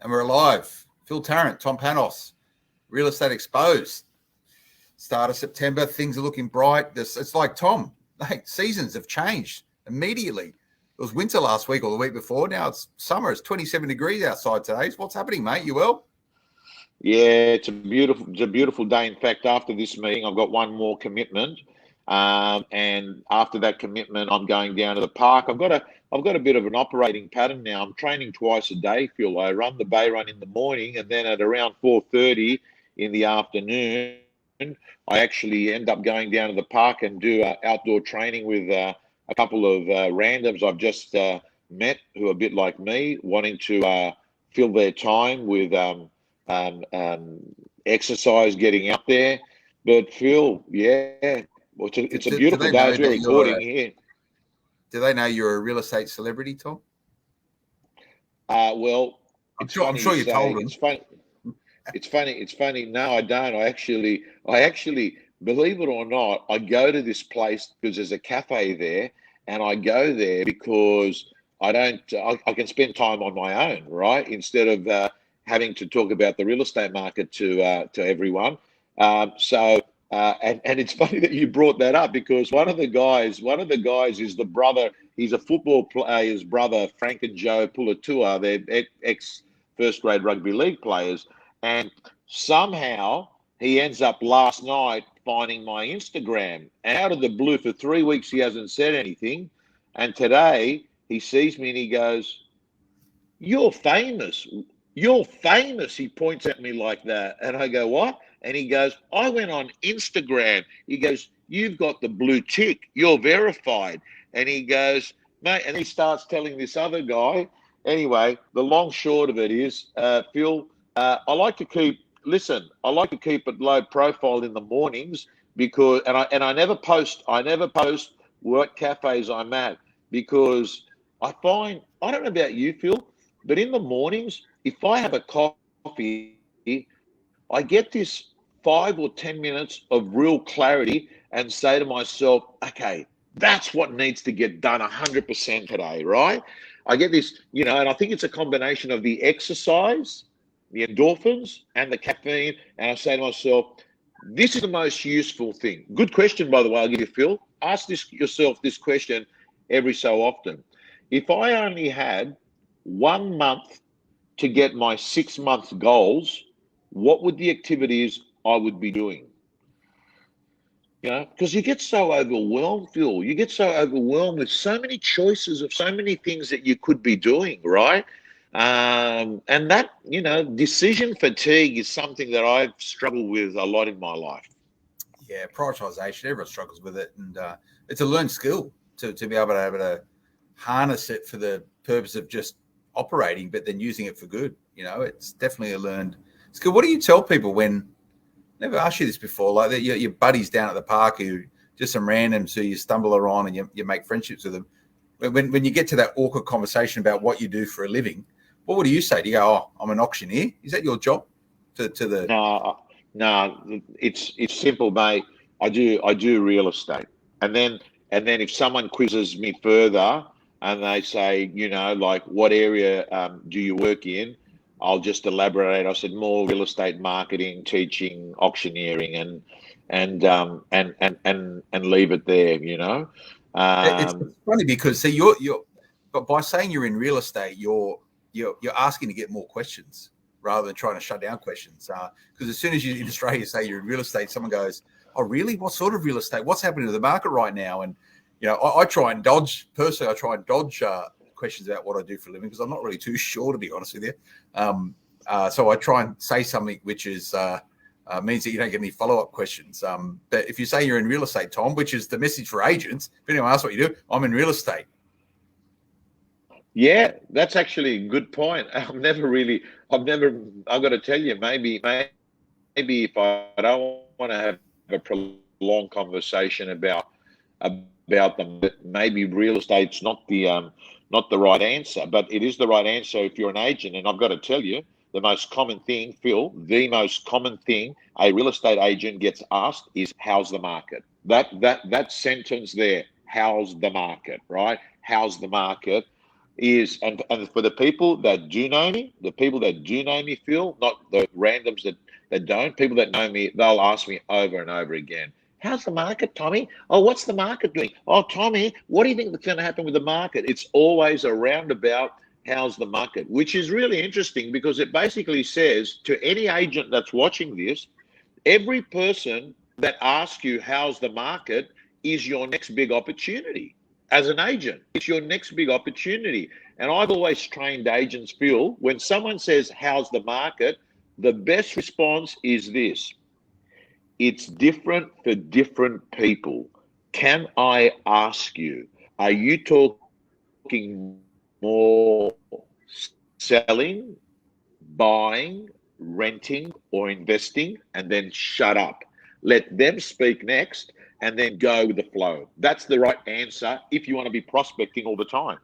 And we're alive. Phil Tarrant, Tom Panos, Real Estate Exposed. Start of September, things are looking bright. It's like, Tom, seasons have changed immediately. It was winter last week or the week before. Now it's summer. It's 27 degrees outside today. What's happening, mate? You well? Yeah, it's a beautiful day. In fact, after this meeting, I've got one more commitment, and after that commitment, I'm going down to the park. I've got a bit of an operating pattern now. I'm training twice a day, Phil. I run the bay run in the morning, and then at around 4:30 in the afternoon, I actually end up going down to the park and do outdoor training with a couple of randoms I've just met who are a bit like me, wanting to fill their time with exercise, getting out there. But Phil, yeah, well, it's a beautiful day as we're recording here. Do they know you're a real estate celebrity, Tom? Well, I'm sure you told them. It's funny. No, I don't. I actually, believe it or not, I go to this place because there's a cafe there, and I go there because I can spend time on my own, right? Instead of having to talk about the real estate market to everyone. And it's funny that you brought that up because one of the guys is the brother. He's a football player's brother, Frank and Joe Pulatua. They're ex first grade rugby league players, and somehow he ends up last night finding my Instagram. And out of the blue, for 3 weeks he hasn't said anything, and today he sees me and he goes, "You're famous. You're famous." He points at me like that. And I go, "What?" And he goes, "I went on Instagram." He goes, "You've got the blue tick. You're verified." And he goes, "Mate," and he starts telling this other guy. Anyway, the long short of it is, Phil, I like to keep it low profile in the mornings because, and I never post what cafes I'm at because I find, I don't know about you, Phil, but in the mornings, if I have a coffee, I get this 5 or 10 minutes of real clarity and say to myself, okay, that's what needs to get done 100% today, right? I get this, and I think it's a combination of the exercise, the endorphins, and the caffeine. And I say to myself, this is the most useful thing. Good question, by the way, I'll give you, Phil. Ask yourself this question every so often. If I only had 1 month to get my 6-month goals, what would the activities I would be doing? Because you get so overwhelmed, Phil. You get so overwhelmed with so many choices of so many things that you could be doing, right? And that, decision fatigue is something that I've struggled with a lot in my life. Yeah, prioritization. Everyone struggles with it, and it's a learned skill to be able to harness it for the purpose of just operating, but then using it for good. It's definitely a learned skill. What do you tell people when? Never asked you this before, like that your buddies down at the park who just some randoms who you stumble around and you make friendships with them. When you get to that awkward conversation about what you do for a living, what would you say? Do you go, "Oh, I'm an auctioneer"? Is that your job? No, it's simple, mate. I do real estate, and then if someone quizzes me further and they say, like, what area do you work in? I'll just elaborate. I said more real estate marketing, teaching, auctioneering, and leave it there. It's funny because see, but by saying you're in real estate, you're asking to get more questions rather than trying to shut down questions. Because as soon as you in Australia say you're in real estate, someone goes, "Oh, really? What sort of real estate? What's happening to the market right now?" And I try and dodge questions about what I do for a living because I'm not really too sure, to be honest with you. So I try and say something which is means that you don't get any follow-up questions. But if you say you're in real estate, Tom, which is the message for agents, if anyone asks what you do, I'm in real estate. Yeah, that's actually a good point. I've got to tell you, maybe if I don't want to have a prolonged conversation about them, maybe real estate's not the right answer, but it is the right answer if you're an agent. And I've got to tell you, the most common thing, Phil, the most common thing a real estate agent gets asked is, "How's the market?" That sentence there, "How's the market?" Right? How's the market? and for the people that do know me, Phil, not the randoms that don't, people that know me, they'll ask me over and over again, how's the market, Tommy? Oh, what's the market doing? Oh, Tommy, what do you think is going to happen with the market? It's always a roundabout, how's the market, which is really interesting because it basically says to any agent that's watching this, every person that asks you how's the market is your next big opportunity. As an agent, it's your next big opportunity. And I've always trained agents, Phil, when someone says, how's the market? The best response is this. It's different for different people. Can I ask you, are you talking more selling, buying, renting, or investing? And then shut up. Let them speak next and then go with the flow. That's the right answer if you want to be prospecting all the time.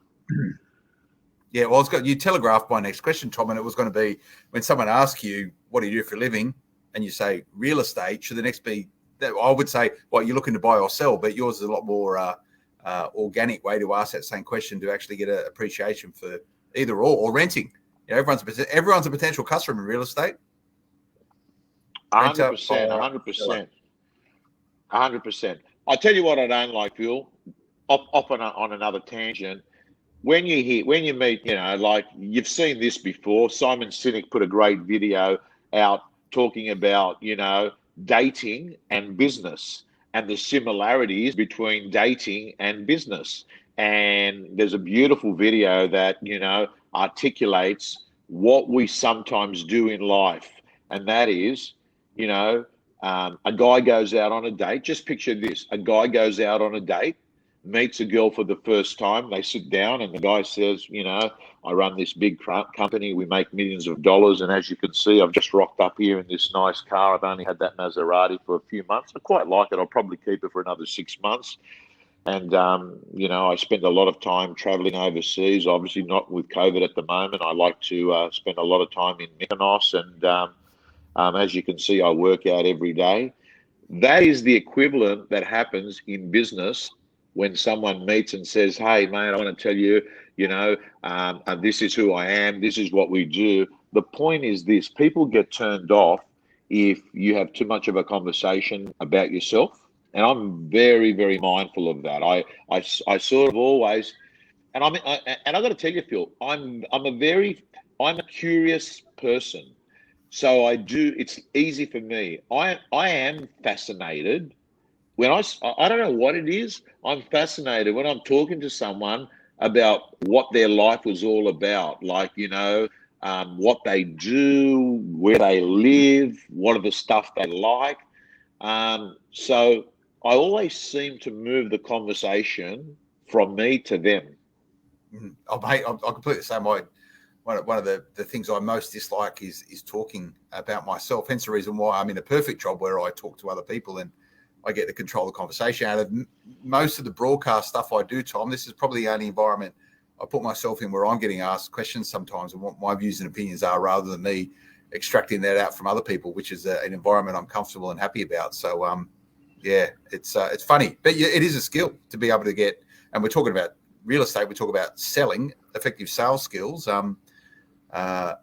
Yeah, well, you telegraphed my next question, Tom, and it was going to be when someone asks you, what do you do for a living? And you say real estate, should the next be, I would say, well, you're looking to buy or sell, but yours is a lot more organic way to ask that same question to actually get an appreciation for either or renting. You know, everyone's a potential customer in real estate. 100%. 100%. I'll tell you what I don't like, Phil, off on another tangent. When you meet, you know, like you've seen this before, Simon Sinek put a great video out talking about, you know, dating and business and the similarities between dating and business. And there's a beautiful video that, you know, articulates what we sometimes do in life. And that is, you know, a guy goes out on a date. Just picture this. A guy goes out on a date, meets a girl for the first time. They sit down and the guy says, you know, I run this big company. We make millions of dollars. And as you can see, I've just rocked up here in this nice car. I've only had that Maserati for a few months. I quite like it. I'll probably keep it for another 6 months. And, you know, I spend a lot of time traveling overseas, obviously not with COVID at the moment. I like to spend a lot of time in Mykonos. And as you can see, I work out every day. That is the equivalent that happens in business when someone meets and says, hey, mate, I want to tell you, you know, this is who I am. This is what we do. The point is this. People get turned off if you have too much of a conversation about yourself. And I'm very, very mindful of that. I sort of always, and I've got to tell you, Phil, I'm a curious person. So it's easy for me. I am fascinated. When I don't know what it is, I'm fascinated when I'm talking to someone about what their life was all about. Like, you know, what they do, where they live, what are the stuff they like. So I always seem to move the conversation from me to them. I completely the same way. One of the things I most dislike is talking about myself. Hence the reason why I'm in a perfect job where I talk to other people and I get to control the conversation. Out of most of the broadcast stuff I do, Tom, this is probably the only environment I put myself in where I'm getting asked questions sometimes and what my views and opinions are rather than me extracting that out from other people, which is an environment I'm comfortable and happy about. So, yeah, it's funny. But it is a skill to be able to get, and we're talking about real estate, we talk about selling, effective sales skills. The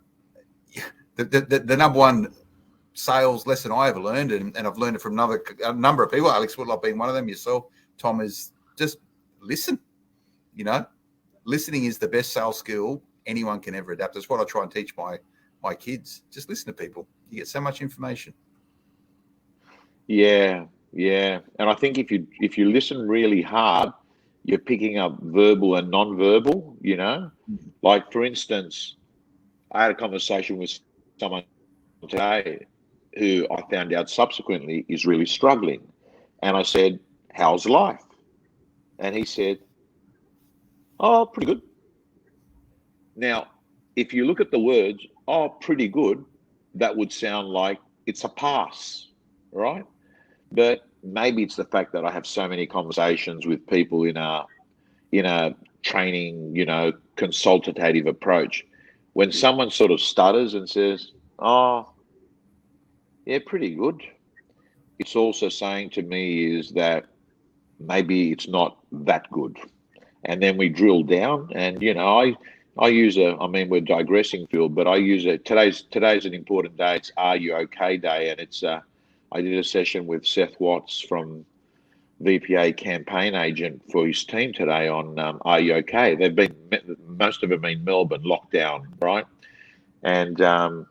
number one sales lesson I ever learned, and I've learned it from a number of people, Alex Woodlock being one of them, yourself, Tom, is just listen. You know, listening is the best sales skill anyone can ever adapt. That's what I try and teach my kids. Just listen to people. You get so much information. Yeah. And I think if you listen really hard, you're picking up verbal and non-verbal, you know. Like, for instance, I had a conversation with someone today who I found out subsequently is really struggling. And I said, how's life? And he said, oh, pretty good. Now, if you look at the words, oh, pretty good, that would sound like it's a pass, right? But maybe it's the fact that I have so many conversations with people in a training, you know, consultative approach. When someone sort of stutters and says, oh, yeah, pretty good, it's also saying to me is that maybe it's not that good. and then we drill down. And I use we're digressing, Phil, but I use today's an important day. It's Are You Okay Day, and it's I did a session with Seth Watts from VPA campaign agent for his team today on Are You Okay? Most of them been Melbourne lockdown, right? And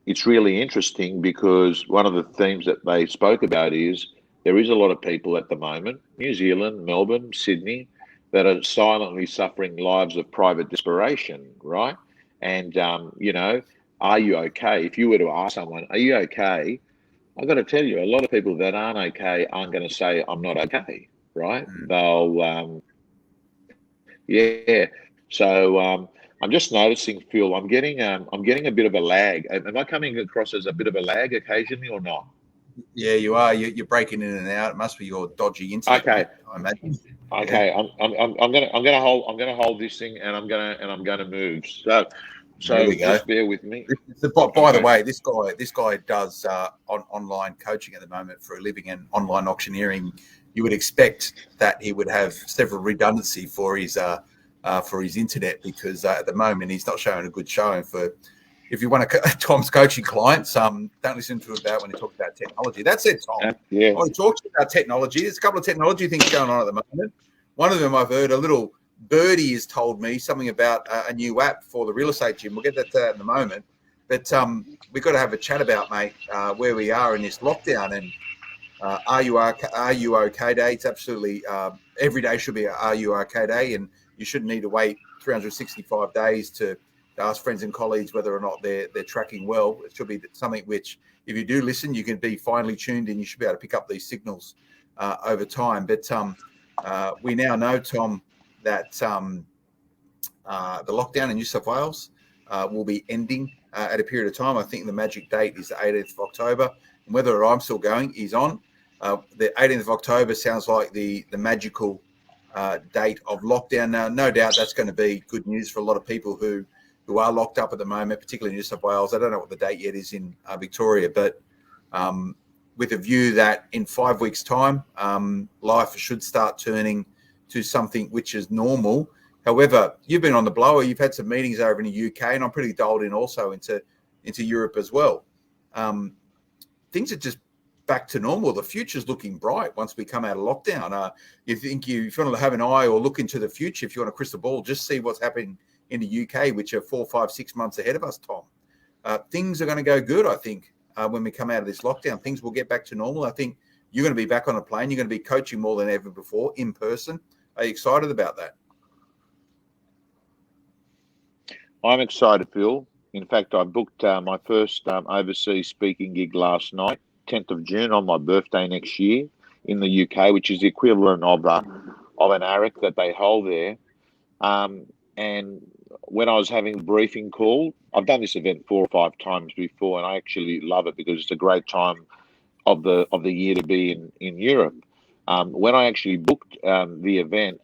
it's really interesting because one of the themes that they spoke about is there is a lot of people at the moment, New Zealand, Melbourne, Sydney, that are silently suffering lives of private desperation, right? And, are you okay? If you were to ask someone, are you okay? I've got to tell you, a lot of people that aren't okay aren't going to say, I'm not okay, right? They'll, yeah. So I'm just noticing, Phil, I'm getting a bit of a lag. Am I coming across as a bit of a lag occasionally or not? Yeah, you are. You're breaking in and out. It must be your dodgy internet. Okay. I imagine. Okay. Yeah. I'm gonna hold this thing, and I'm gonna move. So There we go. Just bear with me. By the way, this guy does online coaching at the moment for a living and online auctioneering. You would expect that he would have several redundancy for his internet because at the moment he's not showing a good showing for. If you want Tom's coaching clients, don't listen to him about when he talks about technology. That's it, Tom. Yeah. I want to talk to you about technology. There's a couple of technology things going on at the moment. One of them I've heard, a little birdie has told me something about a new app for the real estate gym. We'll get that to that in a moment. But we've got to have a chat about, mate, where we are in this lockdown. And are you okay day? It's absolutely every day should be a Are You Okay Day, and you shouldn't need to wait 365 days to ask friends and colleagues whether or not they're tracking well. It should be something which, if you do listen, you can be finely tuned and you should be able to pick up these signals over time. But we now know, Tom, that the lockdown in New South Wales will be ending at a period of time. I think the magic date is the 18th of October. And whether I'm still going is on. The 18th of October sounds like the magical date of lockdown. Now, no doubt that's going to be good news for a lot of people who are locked up at the moment, particularly in New South Wales. I don't know what the date yet is in Victoria, but with a view that in 5 weeks' time, life should start turning to something which is normal. However, you've been on the blower. You've had some meetings over in the UK, and I'm pretty dialed in also into Europe as well. Things are just back to normal. The future's looking bright once we come out of lockdown. If you want to have an eye or look into the future, if you want a crystal ball, just see what's happening in the UK, which are 4, 5, 6 months ahead of us, Tom. Things are going to go good, I think, when we come out of this lockdown. Things will get back to normal. I think you're going to be back on a plane. You're going to be coaching more than ever before in person. Are you excited about that? I'm excited, Phil. In fact, I booked my first overseas speaking gig last night, 10th of June, on my birthday next year in the UK, which is the equivalent of an ARIC that they hold there. And when I was having a briefing call, I've done this event 4 or 5 times before, and I actually love it because it's a great time of the year to be in Europe. When I actually booked the event,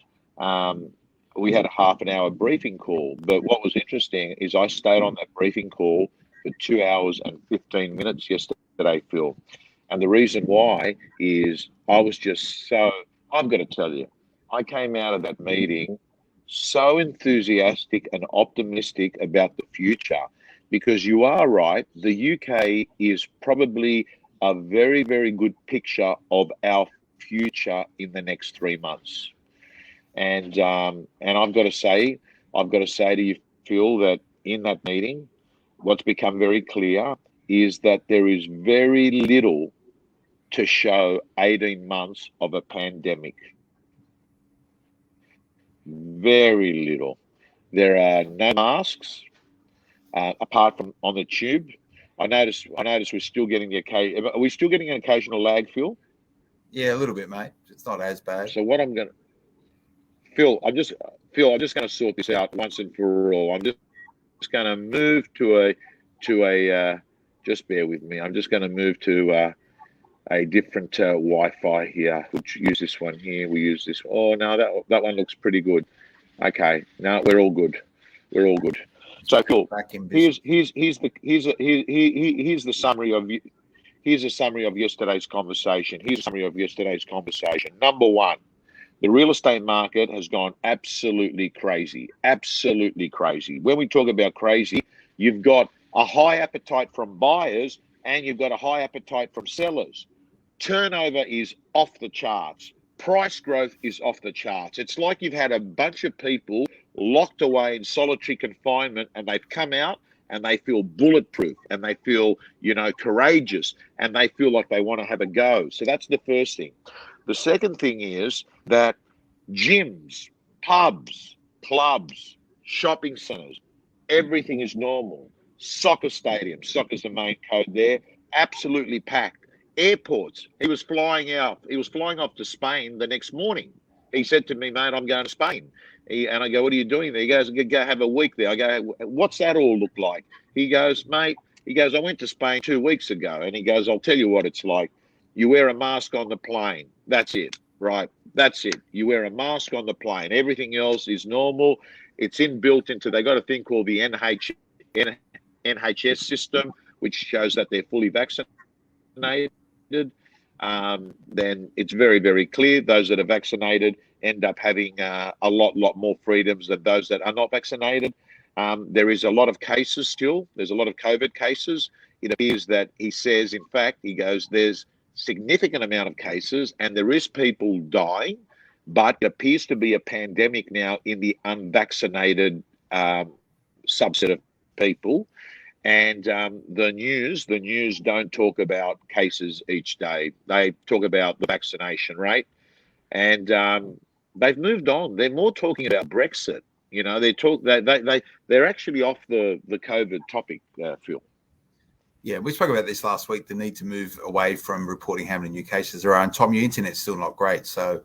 we had a half an hour briefing call. But what was interesting is I stayed on that briefing call for 2 hours and 15 minutes yesterday, Phil. And the reason why is I was just I've got to tell you, I came out of that meeting so enthusiastic and optimistic about the future, because you are right. The UK is probably a very, very good picture of our future in the next 3 months. And I've got to say to you, Phil, that in that meeting, what's become very clear is that there is very little to show 18 months of a pandemic. Very little. There are no masks apart from on the tube. I noticed we're still getting the occasion. Are we still getting an occasional lag, Phil? Yeah, a little bit, mate. It's not as bad. So what I'm going to, Phil, I'm just going to sort this out once and for all. I'm just going to move to a. Just bear with me. I'm just going to move to a different Wi-Fi here. Which use this one here. We use this. Oh no, that one looks pretty good. Okay, no, we're all good. We're all good. So cool. Here's the summary of. Here's a summary of yesterday's conversation. Number one, The real estate market has gone absolutely crazy, absolutely crazy. When we talk about crazy, you've got a high appetite from buyers and you've got a high appetite from sellers. Turnover is off the charts. Price growth is off the charts. It's like you've had a bunch of people locked away in solitary confinement and they've come out and they feel bulletproof and they feel, courageous and they feel like they want to have a go. So that's the first thing. The second thing is that gyms, pubs, clubs, shopping centers, everything is normal. Soccer stadiums, soccer's the main code there, absolutely packed. Airports, he was flying off to Spain the next morning. He said to me, mate, I'm going to Spain. And I go, what are you doing there? He goes, go have a week there. I go, what's that all look like? He goes, mate, I went to Spain 2 weeks ago. And he goes, I'll tell you what it's like. You wear a mask on the plane. That's it, right? That's it. You wear a mask on the plane. Everything else is normal. It's inbuilt into, they got a thing called the NHS system, which shows that they're fully vaccinated. Then it's very, very clear those that are vaccinated end up having a lot more freedoms than those that are not vaccinated. There is a lot of cases still. There's a lot of COVID cases. It appears that he says, in fact, he goes, there's significant amount of cases and there is people dying, but it appears to be a pandemic now in the unvaccinated subset of people. And the news don't talk about cases each day. They talk about the vaccination rate, and they've moved on. They're more talking about Brexit. They're actually off the COVID topic, Phil. Yeah, we spoke about this last week, the need to move away from reporting how many new cases there are. And Tom, your internet's still not great. So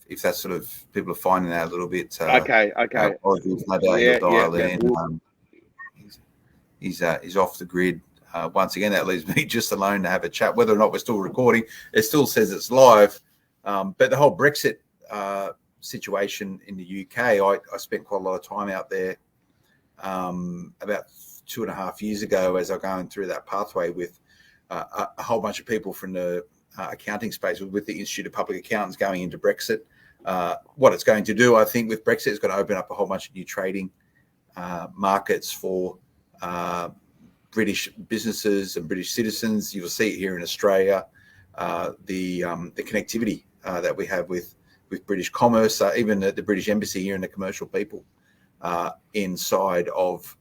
if that's sort of, people are finding that a little bit. Okay. He'll dial in. He's off the grid. Once again, that leaves me just alone to have a chat. Whether or not we're still recording, it still says it's live. But the whole Brexit situation in the UK, I spent quite a lot of time out there about 2.5 years ago as I was going through that pathway with a whole bunch of people from the accounting space with the Institute of Public Accountants going into Brexit. What it's going to do, I think, with Brexit is going to open up a whole bunch of new trading markets for British businesses and British citizens. You'll see it here in Australia, the connectivity that we have with British commerce, even the British Embassy here and the commercial people inside of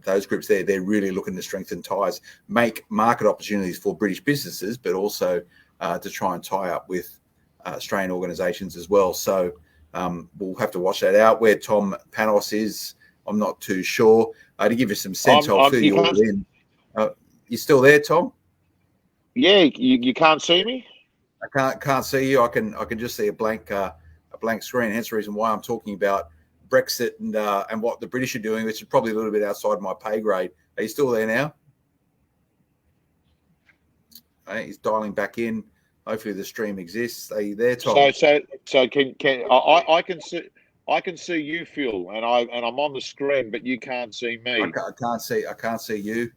those groups there. They're really looking to strengthen ties, make market opportunities for British businesses, but also to try and tie up with Australian organisations as well. So we'll have to watch that out. Where Tom Panos is, I'm not too sure. To give you some sense, I'll fill you all in. You still there, Tom? Yeah, you can't see me? I can't see you. I can just see a blank screen. Hence the reason why I'm talking about Brexit and what the British are doing, which is probably a little bit outside my pay grade. Are you still there now? He's dialing back in. Hopefully the stream exists. Are you there, Tom? So can I can see you, Phil, and I'm on the screen, but you can't see me. I can't see you.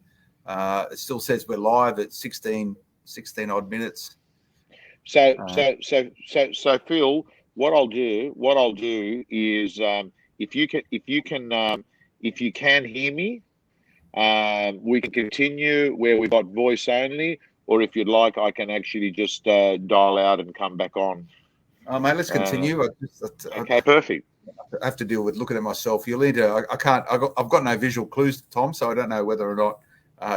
It still says we're live at 16 odd minutes. So Phil, what I'll do is if you can hear me, we can continue where we've got voice only, or if you'd like, I can actually just dial out and come back on. Mate, let's continue. Okay, perfect. I have to deal with looking at myself. You'll need to. I can't. I've got no visual clues, Tom, so I don't know whether or not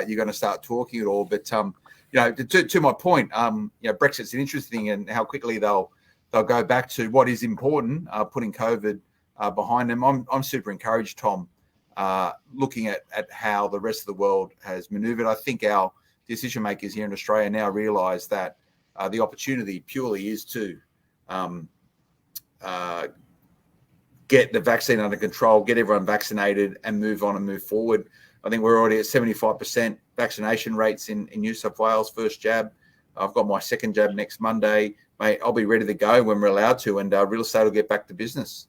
you're going to start talking at all. But to my point, Brexit's an interesting, and how quickly they'll go back to what is important, putting COVID behind them. I'm super encouraged, Tom, looking at how the rest of the world has manoeuvred. I think our decision makers here in Australia now realise that the opportunity purely is to get the vaccine under control, get everyone vaccinated, and move on and move forward. I think we're already at 75% vaccination rates in New South Wales, first jab. I've got my second jab next Monday. Mate, I'll be ready to go when we're allowed to, and real estate will get back to business.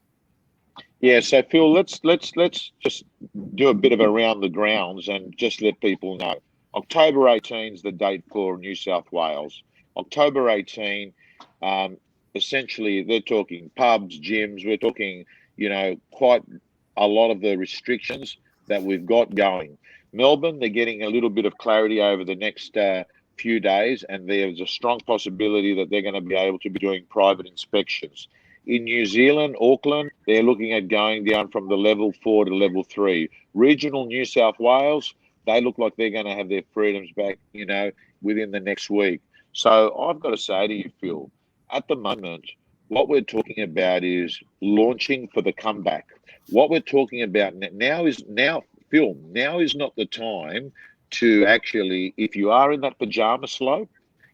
Yeah, so Phil, let's just do a bit of around the grounds and just let people know. October 18 is the date for New South Wales. October 18, essentially they're talking pubs, gyms. We're talking, quite a lot of the restrictions that we've got going. Melbourne, they're getting a little bit of clarity over the next few days, and there's a strong possibility that they're going to be able to be doing private inspections. In New Zealand, Auckland, they're looking at going down from the level 4 to level 3. Regional New South Wales, they look like they're going to have their freedoms back, within the next week. So I've got to say to you, Phil, at the moment, what we're talking about is launching for the comeback. What we're talking about Phil, now is not the time to actually, if you are in that pajama slope,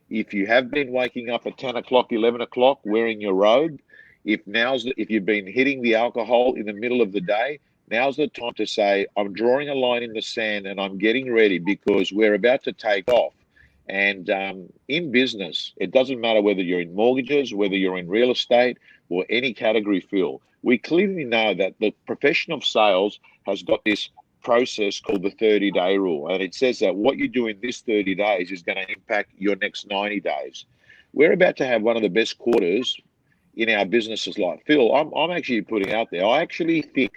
if you have been waking up at 10 o'clock, 11 o'clock, wearing your robe, if you've been hitting the alcohol in the middle of the day, now's the time to say, I'm drawing a line in the sand and I'm getting ready because we're about to take off. And in business, it doesn't matter whether you're in mortgages, whether you're in real estate or any category, Phil. We clearly know that the profession of sales has got this process called the 30-day rule. And it says that what you do in this 30 days is going to impact your next 90 days. We're about to have one of the best quarters in our businesses life. Phil, I'm actually putting out there, I actually think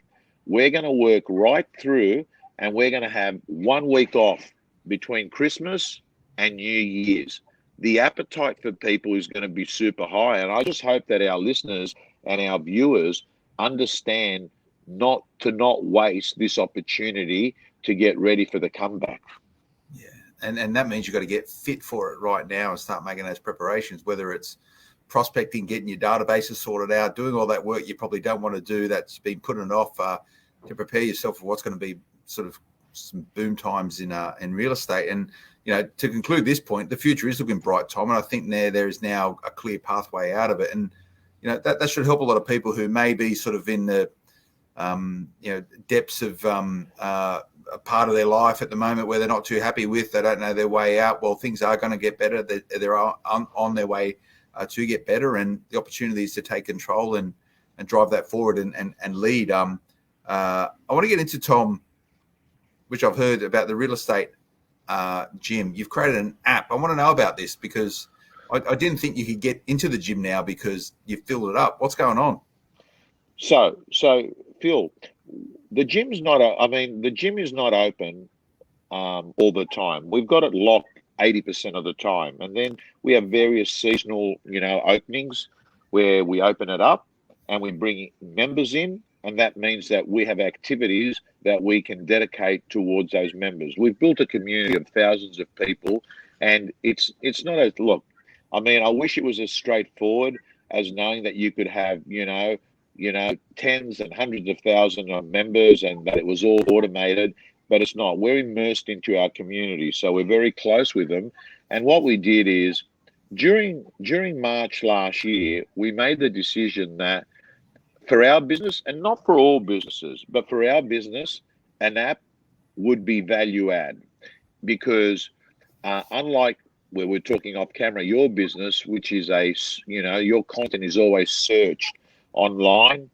we're going to work right through and we're going to have 1 week off between Christmas and New Year's. The appetite for people is going to be super high. And I just hope that our listeners and our viewers understand not to waste this opportunity to get ready for the comeback. Yeah. And that means you've got to get fit for it right now and start making those preparations, whether it's prospecting, getting your databases sorted out, doing all that work you probably don't want to do that's been putting off to prepare yourself for what's going to be sort of some boom times in real estate. And to conclude this point, the future is looking bright, Tom, and I think there is now a clear pathway out of it. And that should help a lot of people who may be sort of in the depths of a part of their life at the moment where they're not too happy with, they don't know their way out. Well, things are going to get better. They're on their way to get better, and the opportunities to take control and drive that forward and lead. I want to get into, Tom, which I've heard about the real estate gym. You've created an app. I want to know about this because I didn't think you could get into the gym now because you've filled it up. What's going on? So Phil, the gym is not open all the time. We've got it locked 80% of the time. And then we have various seasonal, openings where we open it up and we bring members in. And that means that we have activities that we can dedicate towards those members. We've built a community of thousands of people, and it's not a look. I mean, I wish it was as straightforward as knowing that you could have, tens and hundreds of thousands of members and that it was all automated, but it's not. We're immersed into our community, so we're very close with them. And what we did is during March last year, we made the decision that for our business, and not for all businesses, but for our business, an app would be value add because unlike where we're talking off camera, your business, which is your content is always searched online.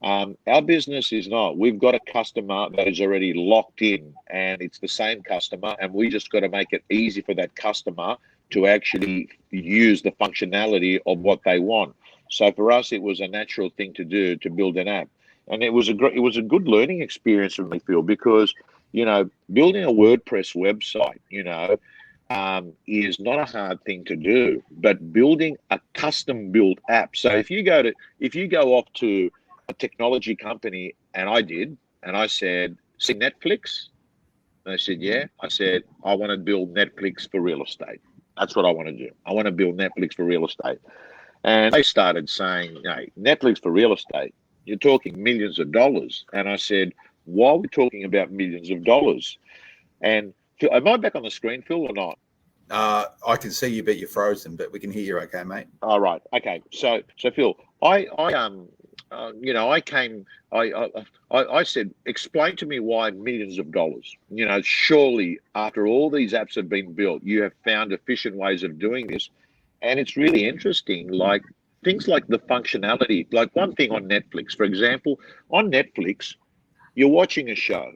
Our business is not. We've got a customer that is already locked in and it's the same customer, and we just got to make it easy for that customer to actually use the functionality of what they want. So for us, it was a natural thing to do to build an app, and it was a good learning experience for me, Phil, because building a WordPress website, is not a hard thing to do, but building a custom-built app. So if you go off to a technology company, and I said, see Netflix? And they said, yeah. I said, I want to build Netflix for real estate. That's what I want to do. I want to build Netflix for real estate. And they started saying, hey, Netflix for real estate, you're talking millions of dollars. And I said, why are we talking about millions of dollars? And Phil, am I back on the screen, Phil, or not? I can see you, but you're frozen, but we can hear you okay, mate. All right. Okay. So Phil, I said, explain to me why millions of dollars. Surely after all these apps have been built, you have found efficient ways of doing this. And it's really interesting, like things like the functionality, like one thing on Netflix, for example, on Netflix, you're watching a show.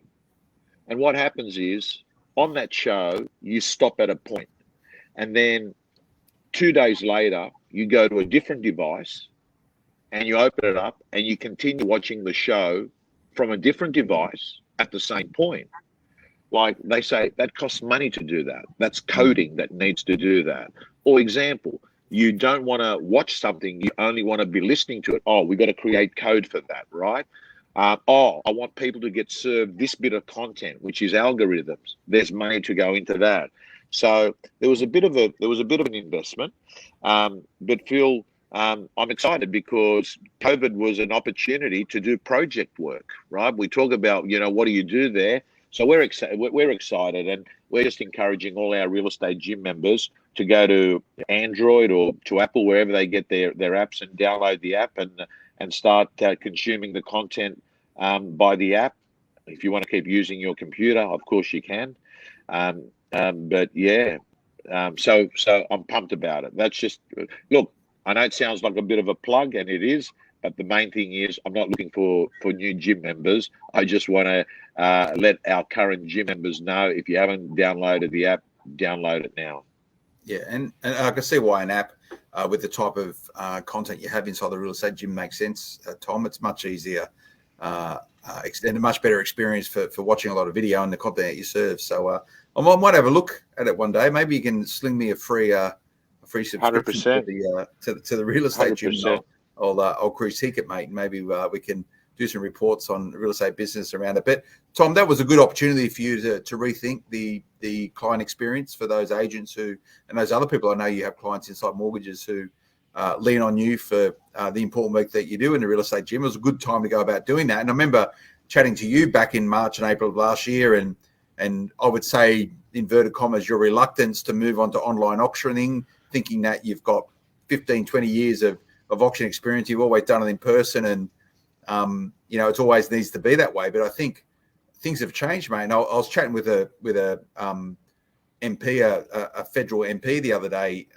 And what happens is on that show, you stop at a point. And then 2 days later, you go to a different device and you open it up and you continue watching the show from a different device at the same point. Like they say, that costs money to do that. That's coding that needs to do that. Or example, you don't want to watch something, you only want to be listening to it. Oh, we got to create code for that, right? I want people to get served this bit of content, which is algorithms. There's money to go into that. So there was a bit of an investment, but Phil, I'm excited because COVID was an opportunity to do project work, right? We talk about, what do you do there? So we're excited, and we're just encouraging all our real estate gym members to go to Android or to Apple, wherever they get their apps, and download the app and start consuming the content by the app. If you want to keep using your computer, of course you can. But yeah, so I'm pumped about it. That's just, look, I know it sounds like a bit of a plug, and it is, but the main thing is I'm not looking for new gym members. I just want to let our current gym members know, if you haven't downloaded the app, download it now. Yeah, and I can see why an app with the type of content you have inside the real estate gym makes sense, Tom. It's much easier and a much better experience for watching a lot of video and the content that you serve. So I might have a look at it one day. Maybe you can sling me a free subscription 100%. to the real estate 100%. gym. I'll critique it, mate. Maybe we can do some reports on real estate business around it. But Tom, that was a good opportunity for you to rethink the client experience for those agents and those other people. I know you have clients inside mortgages who lean on you for the important work that you do in the real estate gym. It was a good time to go about doing that. And I remember chatting to you back in March and April of last year, and I would say, inverted commas, your reluctance to move on to online auctioning, thinking that you've got 15, 20 years of auction experience. You've always done it in person, and it always needs to be that way. But I think things have changed, mate. And I was chatting with a MP, a federal MP, the other day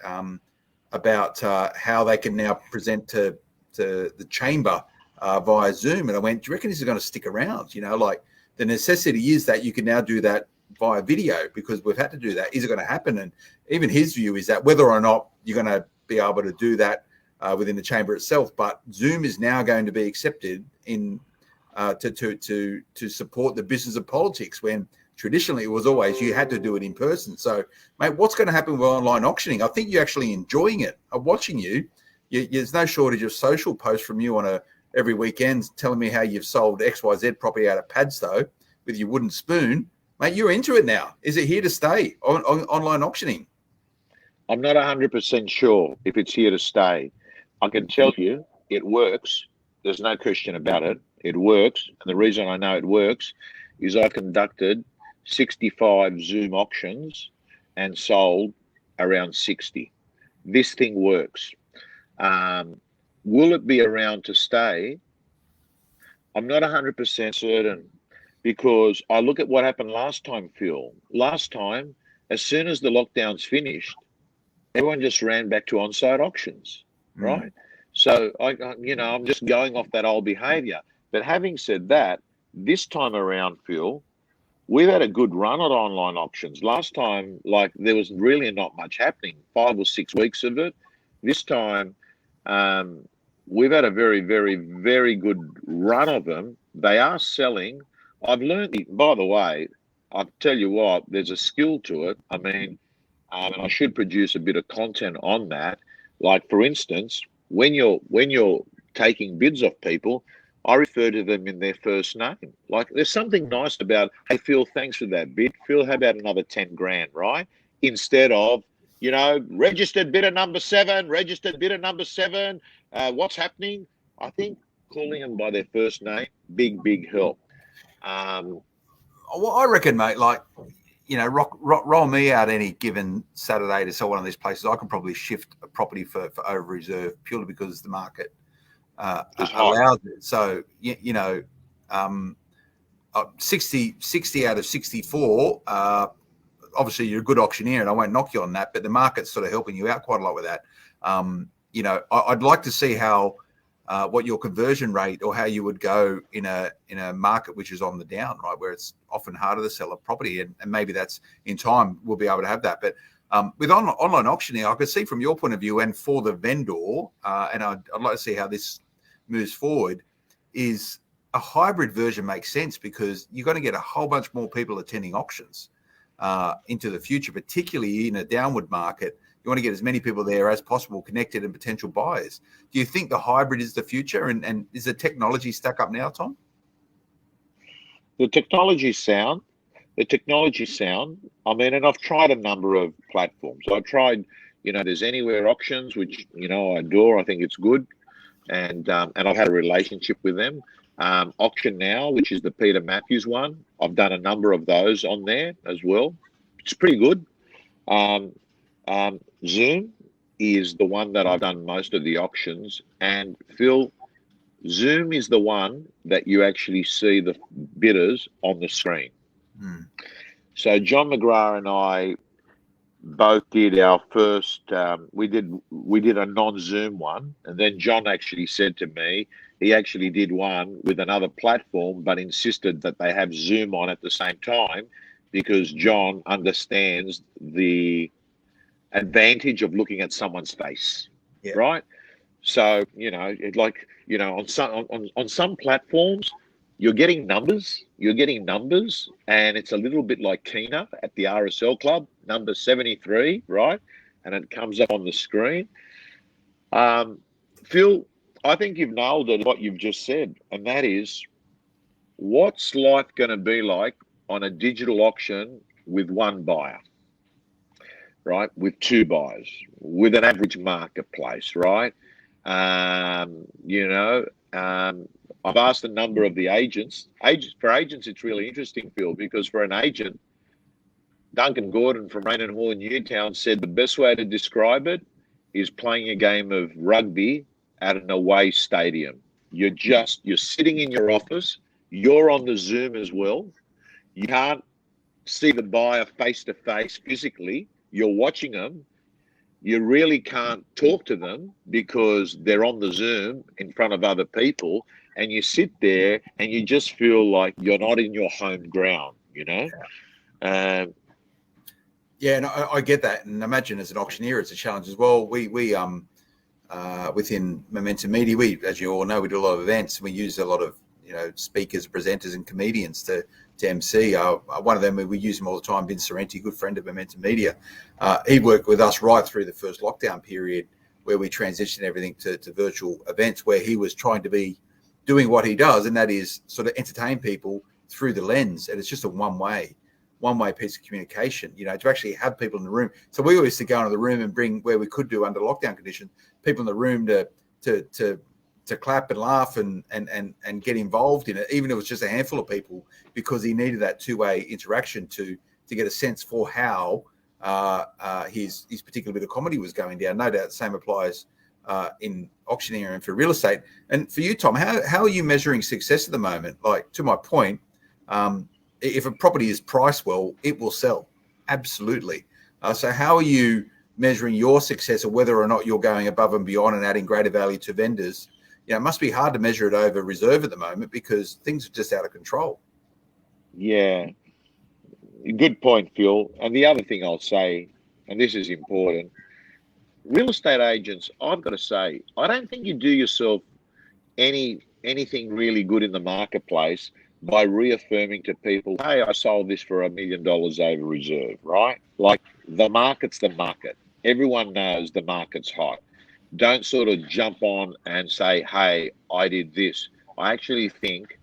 about how they can now present to the chamber via Zoom. And I went, do you reckon this is going to stick around? Like the necessity is that you can now do that via video because we've had to do that. Is it going to happen? And even his view is that whether or not you're going to be able to do that within the chamber itself, but Zoom is now going to be accepted in to support the business of politics, when traditionally it was always you had to do it in person. So, mate, what's going to happen with online auctioning? I think you're actually enjoying it. I'm watching you. There's no shortage of social posts from you on every weekend telling me how you've sold XYZ property out of Padstow with your wooden spoon. Mate, you're into it now. Is it here to stay on online auctioning? I'm not 100% sure if it's here to stay. I can tell you it works. There's no question about it. It works. And the reason I know it works is I conducted 65 Zoom auctions and sold around 60. This thing works. Will it be around to stay? I'm not 100% certain, because I look at what happened last time, Phil. Last time, as soon as the lockdowns finished, everyone just ran back to on-site auctions, right? So I'm just going off that old behavior. But having said that, this time around, Phil, we've had a good run at online auctions. Last time, there was really not much happening, 5 or 6 weeks of it. This time, we've had a very, very, very good run of them. They are selling. I've learned, by the way, I'll tell you what, there's a skill to it. I mean, and I should produce a bit of content on that. Like, for instance, when you're taking bids off people, I refer to them in their first name. Like, there's something nice about, hey, Phil, thanks for that bid. Phil, how about another 10 grand, right? Instead of, registered bidder number 7, what's happening? I think calling them by their first name, big help. Well, I reckon, mate, roll me out any given Saturday to sell one of these places. I can probably shift a property for over reserve purely because the market allows it. So, 60 out of 64, obviously you're a good auctioneer and I won't knock you on that, but the market's sort of helping you out quite a lot with that. I'd like to see how what your conversion rate or how you would go in a market which is on the down, right, where it's often harder to sell a property, and maybe that's in time we'll be able to have that. But With online auctioning, I could see from your point of view and for the vendor, and I'd like to see how this moves forward, is a hybrid version makes sense because you're going to get a whole bunch more people attending auctions into the future, particularly in a downward market. You want to get as many people there as possible, connected and potential buyers. Do you think the hybrid is the future? And is the technology stuck up now, Tom? The technology's sound. I mean, and I've tried a number of platforms. I've tried, there's Anywhere Auctions, which, I adore. I think it's good. And I've had a relationship with them. Auction Now, which is the Peter Matthews one. I've done a number of those on there as well. It's pretty good. Zoom is the one that I've done most of the auctions. And Phil, Zoom is the one that you actually see the bidders on the screen. So John McGrath and I both did our first. We did a non-Zoom one, and then John actually said to me he actually did one with another platform, but insisted that they have Zoom on at the same time because John understands the advantage of looking at someone's face, right? So on some platforms. You're getting numbers, and it's a little bit like Kena at the RSL Club, number 73, right? And it comes up on the screen. Phil, I think you've nailed it, what you've just said, and that is, what's life going to be like on a digital auction with one buyer, right? With two buyers, with an average marketplace, right? I've asked a number of the agents. For agents, it's really interesting, Phil, because for an agent, Duncan Gordon from Rain and Hall in Newtown said the best way to describe it is playing a game of rugby at an away stadium. You're sitting in your office. You're on the Zoom as well. You can't see the buyer face to face physically. You're watching them. You really can't talk to them because they're on the Zoom in front of other people. And you sit there and you just feel like you're not in your home ground, Yeah, and I get that. And imagine as an auctioneer, it's a challenge as well. We within Momentum Media, as you all know, we do a lot of events. We use a lot of, speakers, presenters and comedians to MC. One of them, we use him all the time, Vince Sorrenti, good friend of Momentum Media. He worked with us right through the first lockdown period where we transitioned everything to virtual events, where he was trying to be doing what he does, and that is sort of entertain people through the lens. And it's just a one-way piece of communication, to actually have people in the room. So we always used to go into the room and bring, where we could do under lockdown conditions, people in the room to clap and laugh and get involved in it, even if it was just a handful of people, because he needed that two-way interaction to get a sense for how his particular bit of comedy was going down. No doubt the same applies in auctioneering and for real estate. And for you, Tom, how are you measuring success at the moment? Like, to my point, if a property is priced well, it will sell. Absolutely. So how are you measuring your success, or whether or not you're going above and beyond and adding greater value to vendors? It must be hard to measure it over reserve at the moment because things are just out of control. Yeah. Good point, Phil. And the other thing I'll say, and this is important, real estate agents, I've got to say, I don't think you do yourself anything really good in the marketplace by reaffirming to people, hey, I sold this for $1 million over reserve, right? Like, the market's the market. Everyone knows the market's hot. Don't sort of jump on and say, hey, I did this. I actually think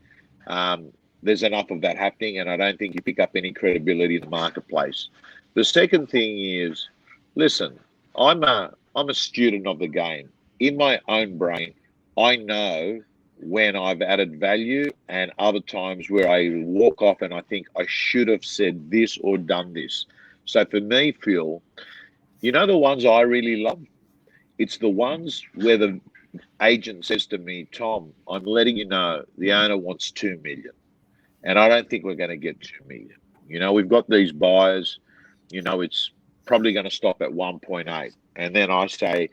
there's enough of that happening, and I don't think you pick up any credibility in the marketplace. The second thing is, listen, I'm a student of the game. In my own brain, I know when I've added value and other times where I walk off and I think I should have said this or done this. So for me, Phil, the ones I really love? It's the ones where the agent says to me, Tom, I'm letting you know the owner wants 2 million. And I don't think we're going to get 2 million. We've got these buyers, it's probably going to stop at 1.8. And then I say,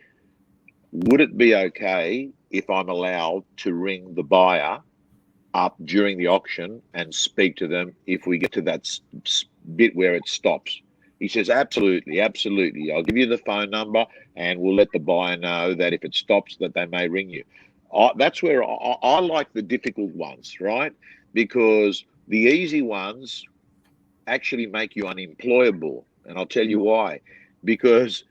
would it be okay if I'm allowed to ring the buyer up during the auction and speak to them if we get to that bit where it stops? He says, absolutely, absolutely. I'll give you the phone number and we'll let the buyer know that if it stops, that they may ring you. That's where I like the difficult ones, right? Because the easy ones actually make you unemployable. And I'll tell you why. Because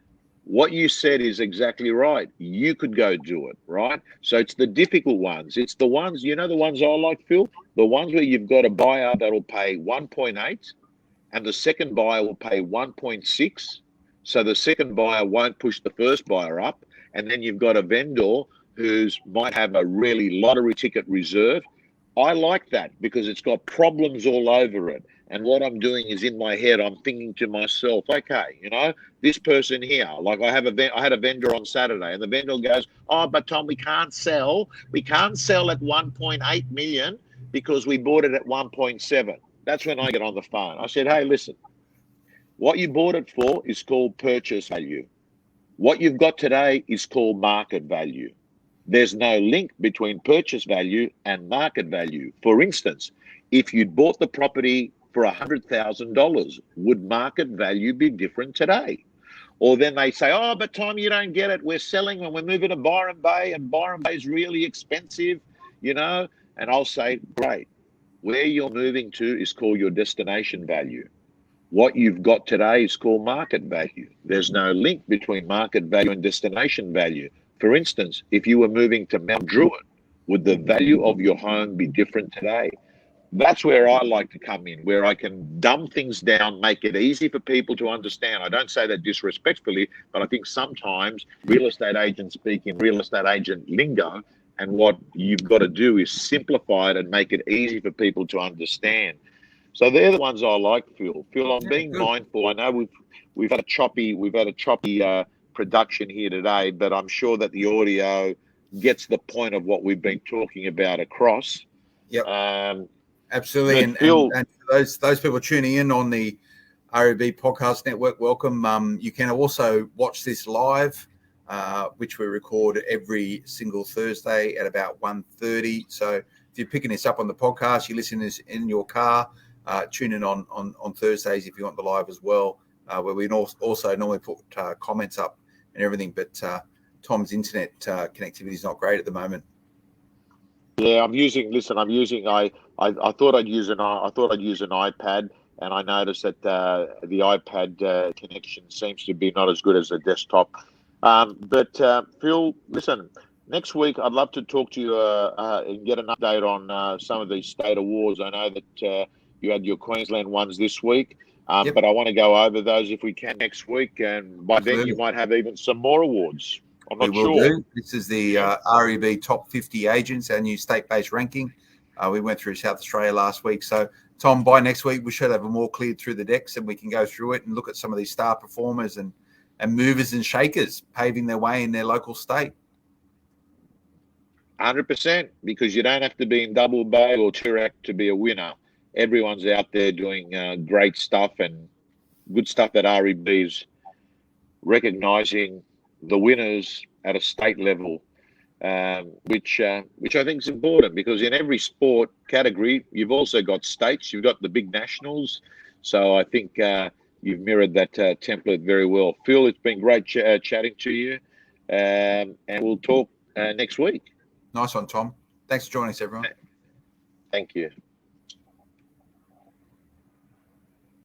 what you said is exactly right. You could go do it, right? So it's the difficult ones. It's the ones, the ones I like, Phil? The ones where you've got a buyer that'll pay 1.8 and the second buyer will pay 1.6. So the second buyer won't push the first buyer up. And then you've got a vendor who's might have a really lottery ticket reserve. I like that because it's got problems all over it. And what I'm doing is in my head, I'm thinking to myself, okay, this person here, like I had a vendor on Saturday, and the vendor goes, oh, but Tom, we can't sell at 1.8 million because we bought it at 1.7. That's when I get on the phone. I said, hey, listen, what you bought it for is called purchase value. What you've got today is called market value. There's no link between purchase value and market value. For instance, if you'd bought the property for $100,000, would market value be different today? Or then they say, oh, but Tom, you don't get it. We're selling when we're moving to Byron Bay, and Byron Bay is really expensive, And I'll say, great. Where you're moving to is called your destination value. What you've got today is called market value. There's no link between market value and destination value. For instance, if you were moving to Mount Druitt, would the value of your home be different today? That's where I like to come in, where I can dumb things down, make it easy for people to understand. I don't say that disrespectfully, but I think sometimes real estate agents speak in real estate agent lingo, and what you've got to do is simplify it and make it easy for people to understand. So they're the ones I like, Phil. Phil, I'm being mindful. I know we've had a choppy production here today, but I'm sure that the audio gets the point of what we've been talking about across. Yep. Absolutely. And those people tuning in on the REB Podcast Network, welcome. You can also watch this live, which we record every single Thursday at about 1:30. So if you're picking this up on the podcast, you listen to this in your car, tune in on Thursdays if you want the live as well, where we also normally put comments up and everything. But Tom's internet connectivity is not great at the moment. Yeah, I thought I'd use an iPad, and I noticed that the iPad connection seems to be not as good as the desktop. But Phil, listen, next week I'd love to talk to you and get an update on some of these state awards. I know that you had your Queensland ones this week, but I want to go over those if we can next week, and by then you might have even some more awards. I'm not sure. This is the REB Top 50 Agents, our new state-based ranking. We went through South Australia last week. So, Tom, by next week, we should have them all cleared through the decks, and we can go through it and look at some of these star performers and movers and shakers paving their way in their local state. 100%, because you don't have to be in Double Bay or Toorak to be a winner. Everyone's out there doing great stuff and good stuff that REB is recognising the winners at a state level, which I think is important, because in every sport category, you've also got states, you've got the big nationals. So I think you've mirrored that template very well. Phil, it's been great chatting to you, and we'll talk next week. Nice one, Tom. Thanks for joining us, everyone. Thank you.